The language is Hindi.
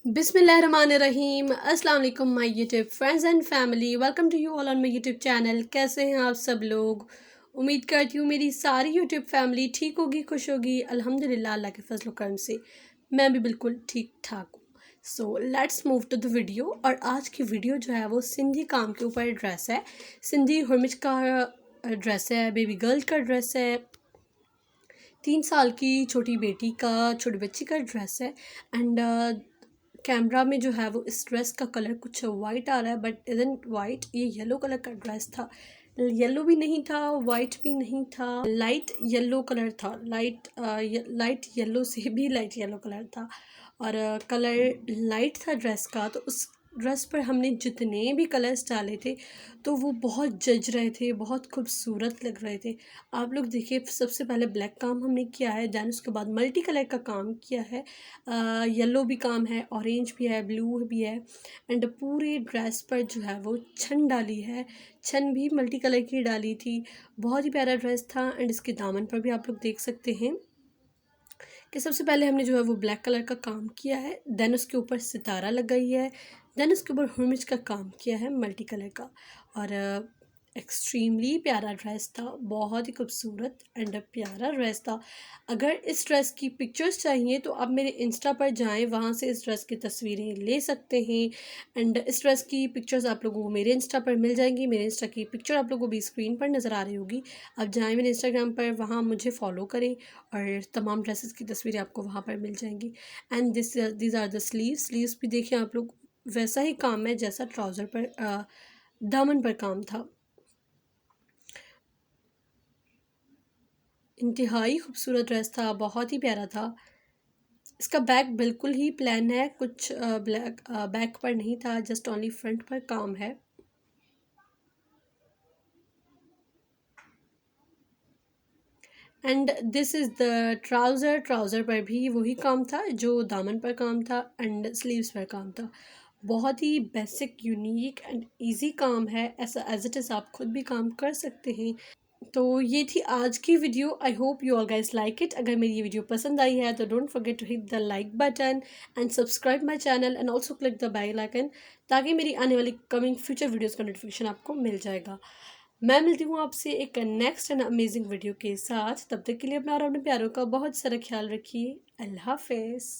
बिस्मिल्लाहिर्रहमानिर्रहीम। अस्सलाम वालेकुम my YouTube friends and family, welcome to you all on my YouTube channel. कैसे हैं आप सब लोग? उम्मीद करती हूँ मेरी सारी यूट्यूब फैमिली ठीक होगी, खुश होगी। अल्हम्दुलिल्लाह, अल्लाह के फजल करम से मैं भी बिल्कुल ठीक ठाक हूँ। So let's move to the video. और आज की वीडियो जो है वो सिंधी काम के ऊपर ड्रेस है। सिंधी हुरमिच का ड्रेस है, बेबी गर्ल का ड्रेस है, 3 साल की छोटी बेटी का, छोटी बच्ची का ड्रेस है। एंड कैमरा में जो है वो इस ड्रेस का कलर कुछ वाइट आ रहा है, बट इजंट वाइट, ये येलो कलर का ड्रेस था। येलो भी नहीं था, वाइट भी नहीं था, लाइट येलो कलर था। लाइट येलो से भी लाइट येलो कलर था। और कलर लाइट था ड्रेस का। तो उस ड्रेस पर हमने जितने भी कलर्स डाले थे तो वो बहुत जज रहे थे, बहुत खूबसूरत लग रहे थे। आप लोग देखिए, सबसे पहले ब्लैक काम हमने किया है, दैन उसके बाद मल्टी कलर का काम किया है। येलो भी काम है, ऑरेंज भी है, ब्लू भी है। एंड पूरे ड्रेस पर जो है वो छन डाली है, छन भी मल्टी कलर की डाली थी। बहुत ही प्यारा ड्रेस था। एंड इसके दामन पर भी आप लोग देख सकते हैं कि सबसे पहले हमने जो है वो ब्लैक कलर का काम किया है, देन उसके ऊपर सितारा लगाई है, देन उसके ऊपर हुरमिच का काम किया है मल्टी कलर का। और एक्सट्रीमली प्यारा ड्रेस था, बहुत ही खूबसूरत एंड प्यारा ड्रेस था। अगर इस ड्रेस की पिक्चर्स चाहिए तो आप मेरे इंस्टा पर जाएं, वहाँ से इस ड्रेस की तस्वीरें ले सकते हैं। एंड इस ड्रेस की पिक्चर्स आप लोगों को मेरे इंस्टा पर मिल जाएंगी। मेरे इंस्टा की पिक्चर आप लोगों को भी स्क्रीन पर नज़र आ रही होगी। आप जाएं मेरे इंस्टाग्राम पर, वहाँ मुझे फॉलो करें और तमाम ड्रेसेस की तस्वीरें आपको वहाँ पर मिल जाएंगी। And this are the sleeves भी देखिए आप लोग, वैसा ही काम है जैसा ट्राउज़र पर दामन पर काम था। इंतहाई खूबसूरत ड्रेस था, बहुत ही प्यारा था। इसका बैक बिल्कुल ही प्लेन है, कुछ ब्लैक बैक पर नहीं था, जस्ट ओनली फ्रंट पर काम है। And this is the trouser पर भी वही काम था जो दामन पर काम था एंड स्लीव्स पर काम था। बहुत ही बेसिक, यूनिक एंड इजी काम है, ऐसा एज इट इज़ आप खुद भी काम कर सकते हैं। तो ये थी आज की video. I hope you all guys like it. अगर मेरी ये वीडियो पसंद आई है तो don't forget to hit the like button and subscribe my channel and also click the bell icon, ताकि मेरी आने वाली कमिंग फ्यूचर वीडियोज़ का नोटिफिकेशन आपको मिल जाएगा। मैं मिलती हूँ आपसे एक नेक्स्ट एंड अमेजिंग वीडियो के साथ। तब तक के लिए अपना और अपने प्यारों का बहुत सारा ख्याल रखिए। अल्लाह हाफिज़।